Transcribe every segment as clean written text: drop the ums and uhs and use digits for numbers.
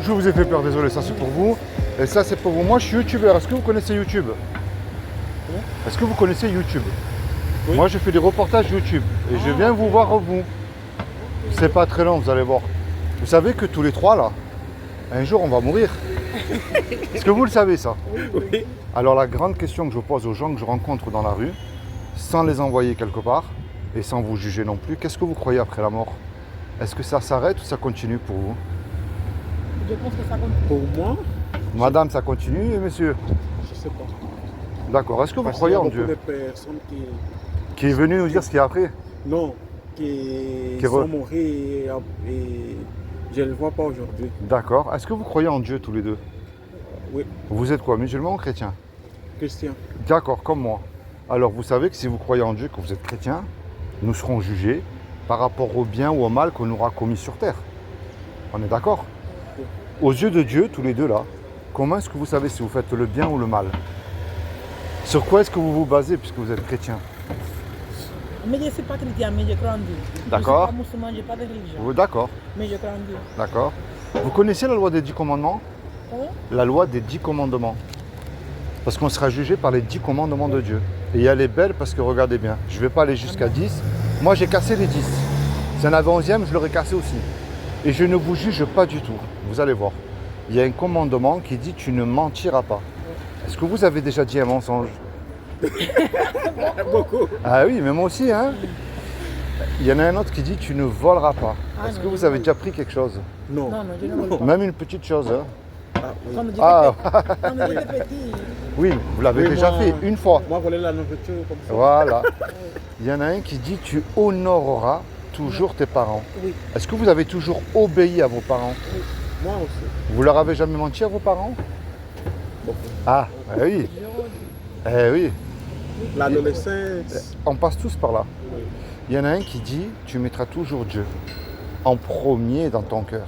Je vous ai fait peur, désolé, ça c'est pour vous. Et ça c'est pour vous. Moi je suis youtubeur. Est-ce que vous connaissez YouTube? Est-ce que vous connaissez YouTube? Oui. Moi je fais des reportages YouTube. Et je viens vous voir vous. C'est pas très long, vous allez voir. Vous savez que tous les trois là, un jour on va mourir. Est-ce que vous le savez ça? Oui. Alors la grande question que je pose aux gens que je rencontre dans la rue, sans les envoyer quelque part, et sans vous juger non plus, qu'est-ce que vous croyez après la mort? Est-ce que ça s'arrête ou ça continue pour vous? Je pense que ça compte. Pour moi, Madame, ça continue et monsieur? je sais pas. D'accord. Est-ce que vous Parce croyez en qu'il y a Dieu? beaucoup de personnes Qui est venu nous dire ce qu'il y a après? non, qui Qui sont morts et je ne le vois pas aujourd'hui. D'accord. Est-ce que vous croyez en Dieu tous les deux? Oui, Vous êtes quoi, musulman ou chrétien? Christian. D'accord, comme moi. Alors vous savez que si vous croyez en Dieu, que vous êtes chrétien, nous serons jugés par rapport au bien ou au mal qu'on aura commis sur terre. On est d'accord? Aux yeux de Dieu, tous les deux là, comment est-ce que vous savez si vous faites le bien ou le mal? Sur quoi est-ce que vous vous basez puisque vous êtes chrétien? Mais je ne suis pas chrétien, mais je crois en Dieu. D'accord. Je ne suis pas musulman, je n'ai pas de religion. D'accord, Mais je crois en Dieu. d'accord. Vous connaissez la loi des 10 commandements? Comment? La loi des 10 commandements. Parce qu'on sera jugé par les 10 commandements de Dieu. Et elle est belle parce que regardez bien, je ne vais pas aller jusqu'à 10. Moi j'ai cassé les 10. Si on avait 11e, je l'aurais cassé aussi. Et je ne vous juge pas du tout. Vous allez voir. Il y a un commandement qui dit tu ne mentiras pas. Est-ce que vous avez déjà dit un mensonge? Beaucoup. Ah oui, mais moi aussi, hein. Il y en a un autre qui dit tu ne voleras pas. Ah Est-ce non, que vous je avez vole. déjà pris quelque chose? Non. Non, non, je ne vole pas. Même une petite chose, hein? Ah, oui. Quand j'étais Ah, quand j'étais petit, oui, vous l'avez Oui, déjà moi- fait une fois. Moi, voler la nourriture comme ça. Voilà. Il y en a un qui dit tu honoreras toujours tes parents. oui. Est-ce que vous avez toujours obéi à vos parents? Moi aussi. Vous leur avez jamais menti à vos parents? Beaucoup. Ah, eh oui, eh oui. L'adolescence. On passe tous par là. Oui. Il y en a un qui dit tu mettras toujours Dieu en premier dans ton cœur.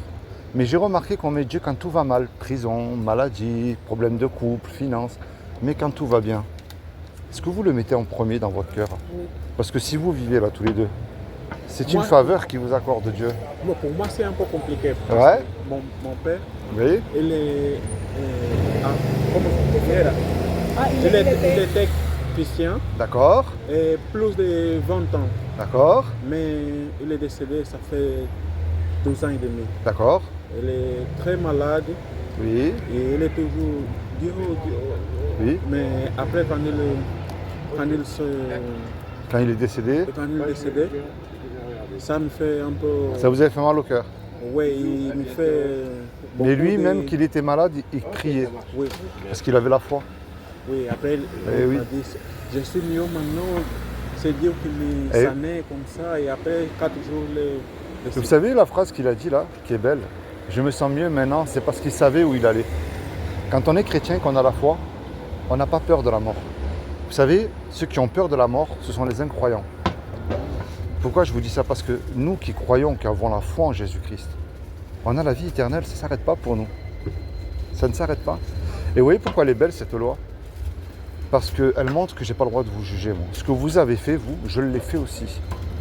Mais j'ai remarqué qu'on met Dieu quand tout va mal. Prison, maladie, problème de couple, finances. Mais quand tout va bien, est-ce que vous le mettez en premier dans votre cœur? Oui. Parce que si vous vivez là tous les deux, c'est une Moi- faveur qui vous accorde Dieu. Bon, pour moi, c'est un peu compliqué. Parce Ouais. que mon père, Vous voyez? il est. Comment il est là? Ah, Il était chrétien D'accord, et plus de 20 ans. d'accord, Mais il est décédé, ça fait 12 ans et demi. d'accord. Il est très malade Oui, et il est toujours Dieu, Dieu. oui. Mais après, quand il Quand il est décédé, est décédé, ça me fait un peu. ça vous avait fait mal au cœur. Oui, il me fait. Mais lui, beaucoup même de- qu'il était malade, il criait. Oui, Parce qu'il avait la foi. oui. Après, Eh il oui. m'a dit je suis mieux maintenant. C'est Dieu qui me Eh. sanait comme ça. Et après 4 jours, Vous savez la phrase qu'il a dit là, qui est belle? Je me sens mieux maintenant, c'est parce qu'il savait où il allait. Quand on est chrétien, qu'on a la foi, on n'a pas peur de la mort. Vous savez, ceux qui ont peur de la mort, ce sont les incroyants. Pourquoi je vous dis ça? Parce que nous qui croyons, qui avons la foi en Jésus-Christ, on a la vie éternelle, ça ne s'arrête pas pour nous. Ça ne s'arrête pas. Et vous voyez pourquoi elle est belle cette loi? Parce qu'elle montre que je n'ai pas le droit de vous juger, moi. Ce que vous avez fait, vous, je l'ai fait aussi.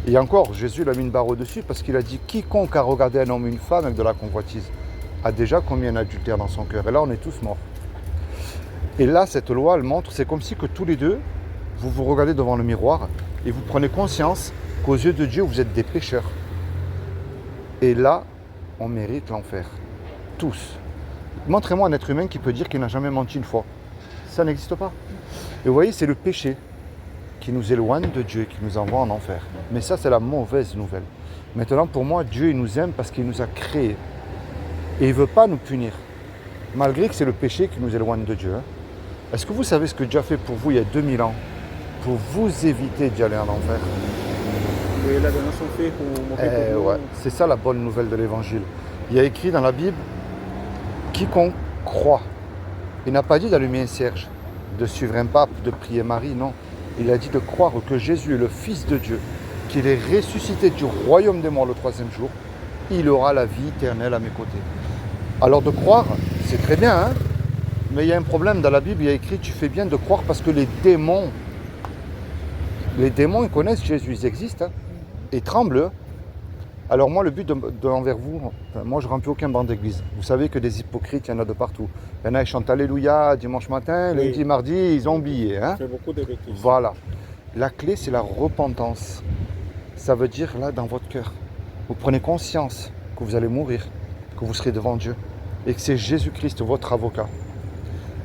Et encore, Jésus l'a mis une barre au-dessus parce qu'il a dit quiconque a regardé un homme ou une femme avec de la convoitise a déjà commis un adultère dans son cœur. Et là, on est tous morts. Et là, cette loi, elle montre, c'est comme si que tous les deux, vous vous regardez devant le miroir et vous prenez conscience qu'aux yeux de Dieu, vous êtes des pécheurs. Et là, on mérite l'enfer. Tous. Montrez-moi un être humain qui peut dire qu'il n'a jamais menti une fois. Ça n'existe pas. Et vous voyez, c'est le péché qui nous éloigne de Dieu, qui nous envoie en enfer. Mais ça, c'est la mauvaise nouvelle. Maintenant, pour moi, Dieu, il nous aime parce qu'il nous a créés. Et il ne veut pas nous punir. Malgré que c'est le péché qui nous éloigne de Dieu. Est-ce que vous savez ce que Dieu a fait pour vous il y a 2000 ans? Pour vous éviter d'y aller en enfer. Oui, il a donné son fils pour mourir pour nous. Ouais. C'est ça la bonne nouvelle de l'évangile. Il y a écrit dans la Bible, quiconque croit. Il n'a pas dit d'allumer un cierge, de suivre un pape, de prier Marie, non. Il a dit de croire que Jésus est le Fils de Dieu, qu'il est ressuscité du royaume des morts le 3e jour. Il aura la vie éternelle à mes côtés. Alors de croire, c'est très bien, hein, mais il y a un problème dans la Bible, il y a écrit tu fais bien de croire parce que les démons, ils connaissent Jésus, ils existent, hein, et tremblent. Alors moi, le but envers vous, enfin, moi je ne remplis aucun banc d'église. Vous savez que des hypocrites, il y en a de partout. Il y en a, ils chantent Alléluia dimanche matin, Oui. lundi, mardi, ils ont oublié. Hein. Il fait beaucoup de bêtises. Voilà. La clé, c'est la repentance. Ça veut dire là, dans votre cœur, vous prenez conscience que vous allez mourir, que vous serez devant Dieu et que c'est Jésus-Christ, votre avocat.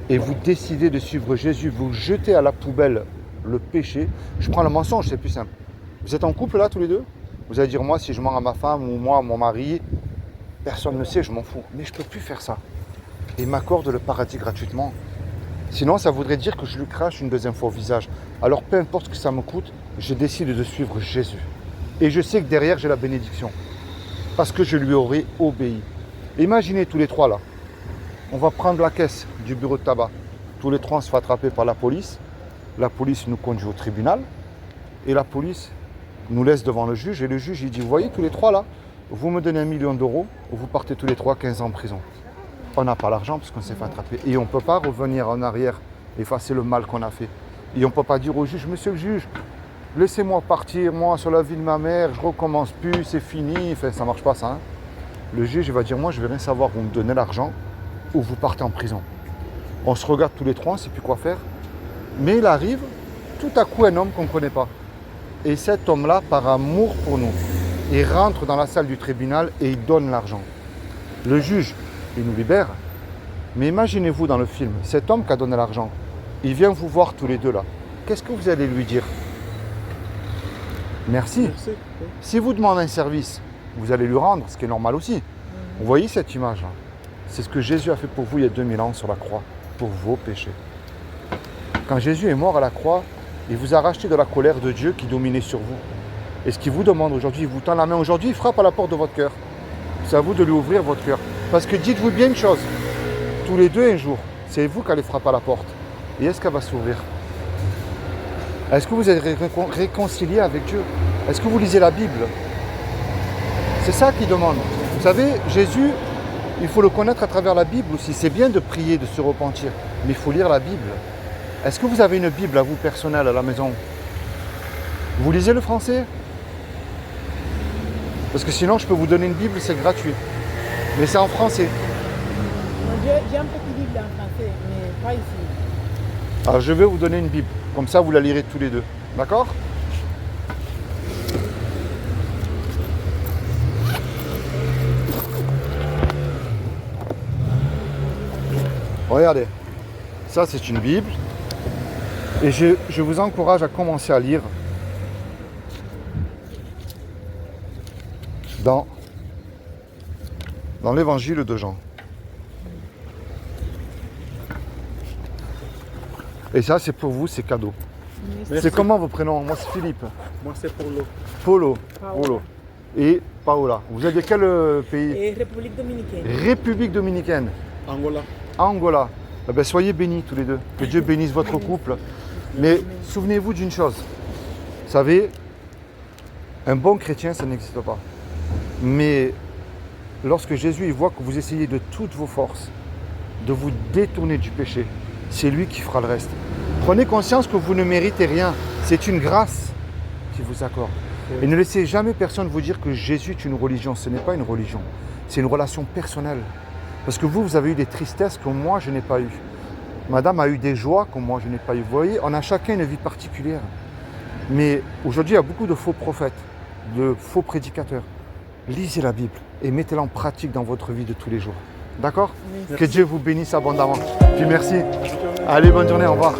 Et vous décidez de suivre Jésus, vous jetez à la poubelle le péché. Je prends le mensonge, c'est plus simple. Vous êtes en couple là, tous les deux? Vous allez dire, moi, si je mens à ma femme ou moi à mon mari, personne ne sait, je m'en fous. Mais je ne peux plus faire ça. Et il m'accorde le paradis gratuitement. Sinon, ça voudrait dire que je lui crache une deuxième fois au visage. Alors, peu importe ce que ça me coûte, je décide de suivre Jésus. Et je sais que derrière, j'ai la bénédiction. Parce que je lui aurai obéi. Imaginez tous les trois là. On va prendre la caisse du bureau de tabac. Tous les trois, on se fait attraper par la police. La police nous conduit au tribunal. Et la police nous laisse devant le juge. Et le juge, il dit, vous voyez tous les trois là, vous me donnez 1 million d'euros, vous partez tous les trois 15 ans en prison. On n'a pas l'argent parce qu'on s'est fait attraper. Et on ne peut pas revenir en arrière, effacer le mal qu'on a fait. Et on ne peut pas dire au juge, monsieur le juge, laissez-moi partir, moi, sur la vie de ma mère, je recommence plus, c'est fini. Enfin, ça ne marche pas ça. Hein. Le juge, il va dire, moi, je ne vais rien savoir, vous me donnez l'argent ou vous partez en prison. On se regarde tous les trois, on ne sait plus quoi faire. Mais il arrive, tout à coup, un homme qu'on ne connaît pas. Et cet homme-là, par amour pour nous, il rentre dans la salle du tribunal et il donne l'argent. Le juge, il nous libère. Mais imaginez-vous dans le film, cet homme qui a donné l'argent, il vient vous voir tous les deux là. Qu'est-ce que vous allez lui dire? Merci. Merci. Oui. Si vous demandez un service, vous allez lui rendre, ce qui est normal aussi. Vous voyez cette image-là? C'est ce que Jésus a fait pour vous il y a 2000 ans sur la croix, pour vos péchés. Quand Jésus est mort à la croix, il vous a racheté de la colère de Dieu qui dominait sur vous. Et ce qu'il vous demande aujourd'hui, il vous tend la main aujourd'hui, il frappe à la porte de votre cœur. C'est à vous de lui ouvrir votre cœur. Parce que dites-vous bien une chose, tous les deux un jour, c'est vous qui allez frapper à la porte. Et est-ce qu'elle va s'ouvrir? Est-ce que vous êtes réconcilié avec Dieu? Est-ce que vous lisez la Bible? C'est ça qu'il demande. Vous savez, Jésus, il faut le connaître à travers la Bible aussi. C'est bien de prier, de se repentir, mais il faut lire la Bible. Est-ce que vous avez une Bible à vous personnelle à la maison? Vous lisez le français? Parce que sinon, je peux vous donner une Bible, c'est gratuit. Mais c'est en français. J'ai un petit livre en français, mais pas ici. Alors, je vais vous donner une Bible. Comme ça, vous la lirez tous les deux. D'accord? Regardez. Ça, c'est une Bible. Et je vous encourage à commencer à lire dans l'évangile de Jean. Et ça, c'est pour vous, c'est cadeau. Merci. C'est comment vos prénoms? Moi, c'est Philippe. Moi, c'est pour l'eau. Polo. Paola. Polo. Et Paola. Vous êtes de quel pays? Et République dominicaine. République dominicaine. Angola. Angola. Eh bien, soyez bénis tous les deux. Que Dieu bénisse votre couple. Mais souvenez-vous d'une chose. Vous savez, un bon chrétien, ça n'existe pas. Mais lorsque Jésus il voit que vous essayez de toutes vos forces de vous détourner du péché, c'est lui qui fera le reste. Prenez conscience que vous ne méritez rien. C'est une grâce qu'il vous accorde. Et ne laissez jamais personne vous dire que Jésus est une religion. Ce n'est pas une religion. C'est une relation personnelle. Parce que vous avez eu des tristesses que moi, je n'ai pas eues. Madame a eu des joies que moi, je n'ai pas eues. Vous voyez, on a chacun une vie particulière. Mais aujourd'hui, il y a beaucoup de faux prophètes, de faux prédicateurs. Lisez la Bible et mettez-la en pratique dans votre vie de tous les jours. D'accord? Que Dieu vous bénisse abondamment. Puis merci. Allez, bonne journée, au revoir.